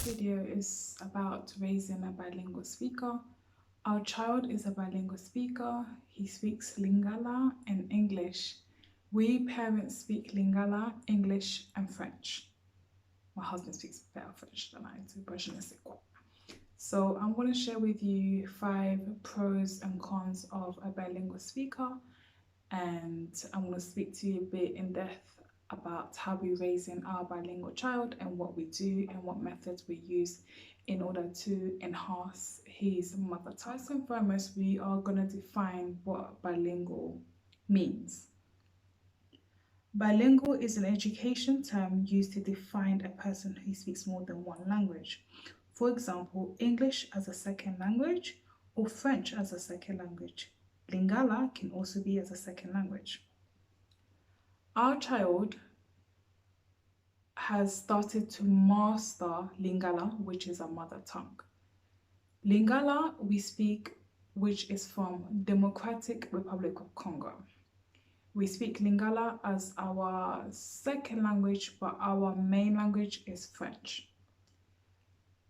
video is about raising a bilingual speaker. Our child is a bilingual speaker. He speaks Lingala and English. We parents speak Lingala, English, and French. My husband speaks better French than I do, but je ne sais quoi. So I'm going to share with you 5 pros and cons of a bilingual speaker, and I'm going to speak to you a bit in depth about how we're raising our bilingual child and what we do and what methods we use in order to enhance his mother tongue. First and foremost, we are going to define what bilingual means. Bilingual is an education term used to define a person who speaks more than one language. For example, English as a second language or French as a second language. Lingala can also be as a second language. Our child has started to master Lingala, which is a mother tongue. Lingala we speak, which is from Democratic Republic of Congo. We speak Lingala as our second language, but our main language is French.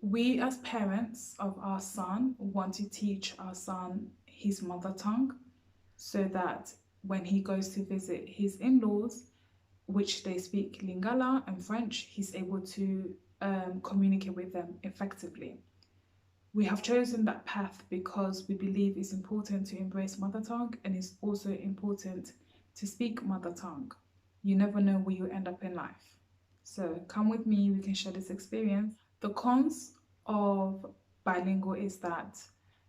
We as parents of our son want to teach our son his mother tongue so that when he goes to visit his in-laws, which they speak Lingala and French, he's able to communicate with them effectively. We have chosen that path because we believe it's important to embrace mother tongue, and it's also important to speak mother tongue. You never know where you end up in life. So come with me, we can share this experience. The cons of bilingual is that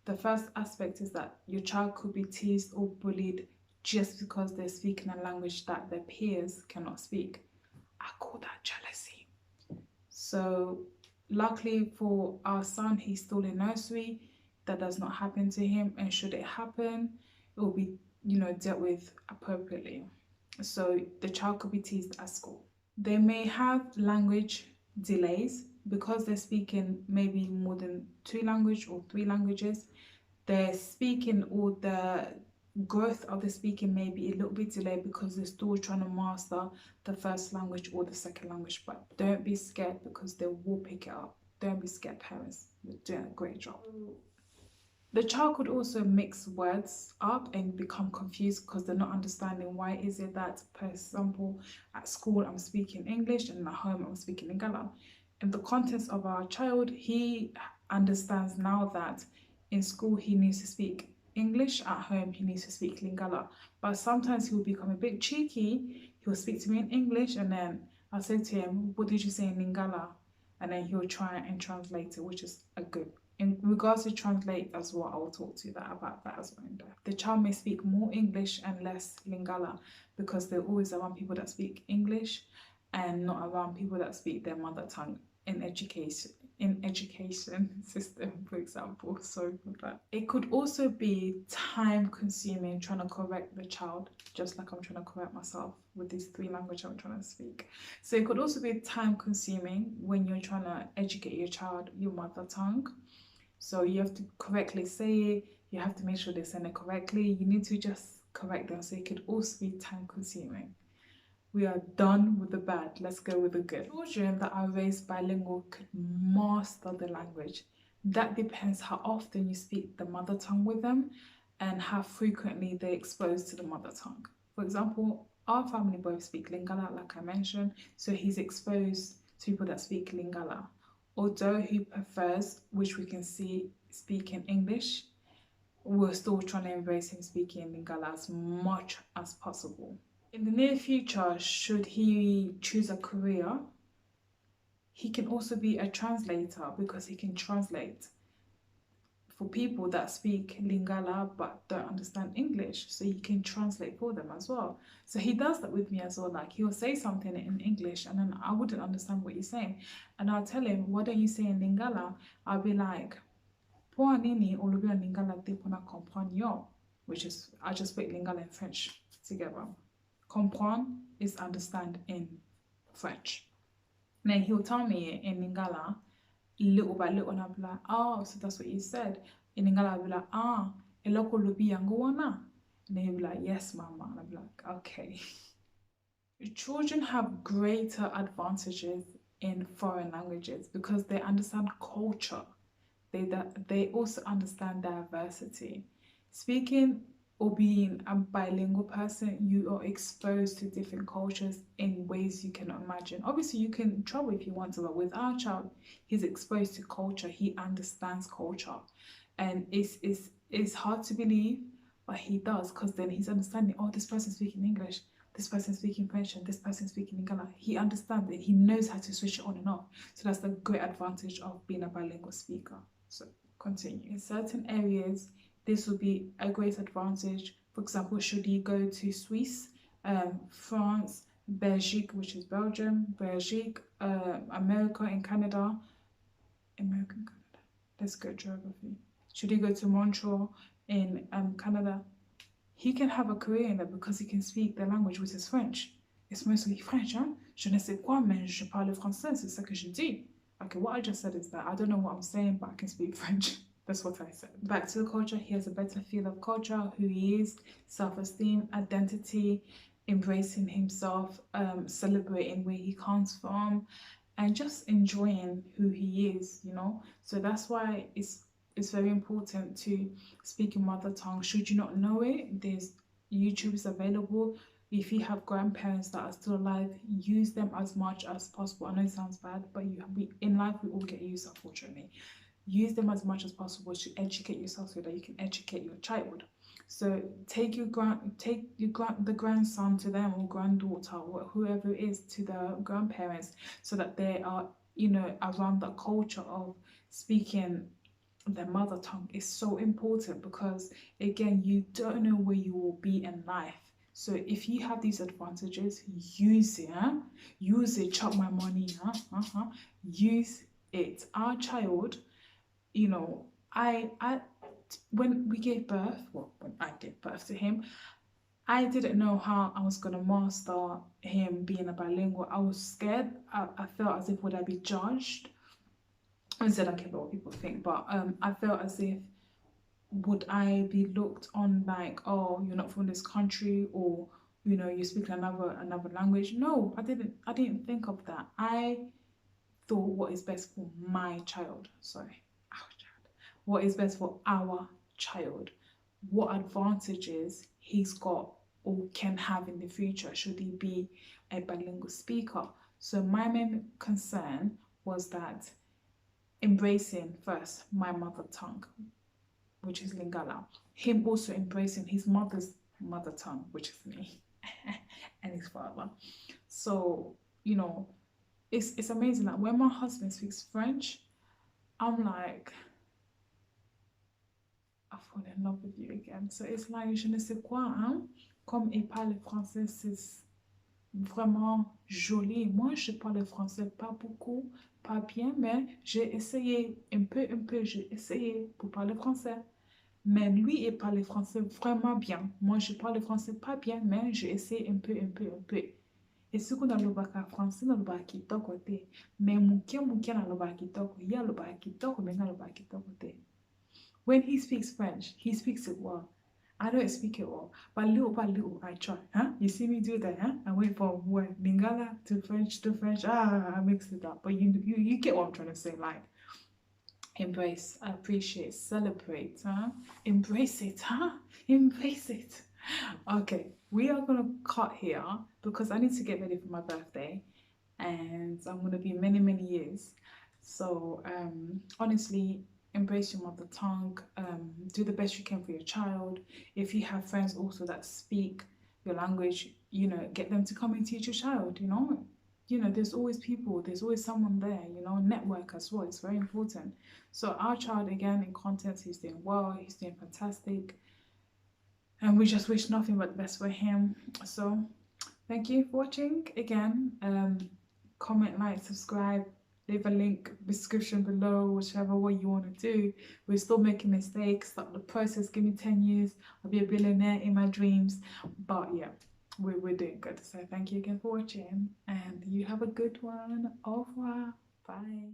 the first aspect is that your child could be teased or bullied just because they're speaking a language that their peers cannot speak. I call that jealousy. So luckily for our son, he's still in nursery. That does not happen to him, and should it happen, it will be dealt with appropriately. So the child could be teased at school. They may have language delays because they're speaking maybe more than 2 languages or 3 languages. They're speaking, or the growth of the speaking may be a little bit delayed because they're still trying to master the first language or the second language. But don't be scared, because they will pick it up. Don't be scared, parents. You're doing a great job. The child could also mix words up and become confused because they're not understanding why is it that, for example, at school I'm speaking English and at home I'm speaking Lingala. In the context of our child, he understands now that in school he needs to speak English, at home he needs to speak Lingala. But sometimes he will become a bit cheeky. He'll speak to me in English, and then I'll say to him, what did you say in Lingala? And then he'll try and translate it, which is a good. In regards to translate as well, I will talk to you about that as well in depth. The child may speak more English and less Lingala because they're always around people that speak English and not around people that speak their mother tongue in education system, for example. So that it could also be time consuming trying to correct the child, just like I'm trying to correct myself with these 3 languages I'm trying to speak. So it could also be time consuming when you're trying to educate your child your mother tongue. So you have to correctly say it, you have to make sure they send it correctly, you need to just correct them. So it could also be time consuming. We are done with the bad, let's go with the good. Children that are raised bilingual could master the language. That depends how often you speak the mother tongue with them and how frequently they're exposed to the mother tongue. For example, our family both speak Lingala, like I mentioned, so he's exposed to people that speak Lingala. Although he prefers, which we can see, speaking English, we're still trying to embrace him speaking Lingala as much as possible. In the near future, should he choose a career, he can also be a translator because he can translate for people that speak Lingala but don't understand English, so he can translate for them as well. So he does that with me as well. Like, he'll say something in English and then I wouldn't understand what he's saying, and I'll tell him, why don't you say in Lingala? I'll be like, "Po nini olubi Lingala te pona comprendre yo," which is, I just put Lingala and French together. Comprendre is understand in French. And then he'll tell me in Lingala, little by little, and I'll be like, oh, so that's what you said. In Lingala, I'll be like, eloko lubi yangu wana. And then he'll be like, yes, mama. And I'll be like, okay. Children have greater advantages in foreign languages because they understand culture. They also understand diversity. Speaking or being a bilingual person, you are exposed to different cultures in ways you cannot imagine. Obviously, you can travel if you want to, but with our child, he's exposed to culture. He understands culture, and it's hard to believe, but he does because then he's understanding. Oh, this person speaking English. This person speaking French and this person speaking Lingala. He understands it. He knows how to switch it on and off. So that's the great advantage of being a bilingual speaker. So continue. In certain areas, this will be a great advantage. For example, should you go to Swiss, France, Belgique, which is Belgium, Belgique, America and Canada, American Canada. Let's go geography. Should you go to Montreal in Canada, he can have a career in that because he can speak the language, which is French. It's mostly French, hein? Je ne sais quoi, mais je parle français, c'est ça que je dis. Okay, what I just said is that I don't know what I'm saying, but I can speak French. That's what I said. Back to the culture, he has a better feel of culture, who he is, self-esteem, identity, embracing himself, celebrating where he comes from, and just enjoying who he is, you know. So that's why it's very important to speak your mother tongue. Should you not know it, there's YouTube is available. If you have grandparents that are still alive, use them as much as possible. I know it sounds bad, but in life we all get used, unfortunately. Use them as much as possible to educate yourself so that you can educate your child. So take the grandson to them, or granddaughter, or whoever it is, to the grandparents, so that they are, you know, around the culture of speaking their mother tongue. Is so important because again, you don't know where you will be in life. So if you have these advantages, use it. Huh? Use it. Chop my money. Huh? Use it. Our child, you know, I when we gave birth, well, when I gave birth to him, I didn't know how I was gonna master him being a bilingual. I was scared. I felt as if would I be judged. I said I don't care what people think, but I felt as if would I be looked on like, oh, you're not from this country, or you know, you speak another language. No, I didn't think of that. I thought what is best for my child. Sorry, our child. What is best for our child? What advantages he's got or can have in the future should he be a bilingual speaker? So my main concern was that embracing first my mother tongue, which is Lingala, him also embracing his mother's mother tongue, which is me, and his father. So, you know, it's amazing that when my husband speaks French, I'm like, I fall in love with you again. So it's like, je ne sais quoi, hein? Comme il parle français, c'est vraiment joli. Moi, je parle français pas beaucoup, pas bien, mais j'ai essayé un peu, j'ai essayé pour parler français. Mais lui, il parle français vraiment bien. Moi, je parle français pas bien, mais j'ai essayé un peu. Et ce qu'on a le bac français, dans le bac qui côté. Mais mon na le bac qui il y a le bac qui mais na le bac qui côté. When he speaks French, he speaks it well. I don't speak it well, but little by little, I try. Huh? You see me do that, huh? I went from what Lingala to French. I mixed it up. But you get what I'm trying to say, like embrace, appreciate, celebrate, huh? Embrace it, huh? Embrace it. Okay, we are gonna cut here because I need to get ready for my birthday, and I'm gonna be many years. So honestly, embrace your mother tongue. Do the best you can for your child. If you have friends also that speak your language, you know, get them to come and teach your child. You know, there's always people, there's always someone there. You know, network as well. It's very important. So our child, again, in content, he's doing well. He's doing fantastic, and we just wish nothing but the best for him. So thank you for watching again. Comment, like, subscribe, leave a link description below, whichever way you want to do. We're still making mistakes. Start the process. Give me 10 years, I'll be a billionaire in my dreams. But yeah, we're doing good. So thank you again for watching, and you have a good one. Au revoir. Bye.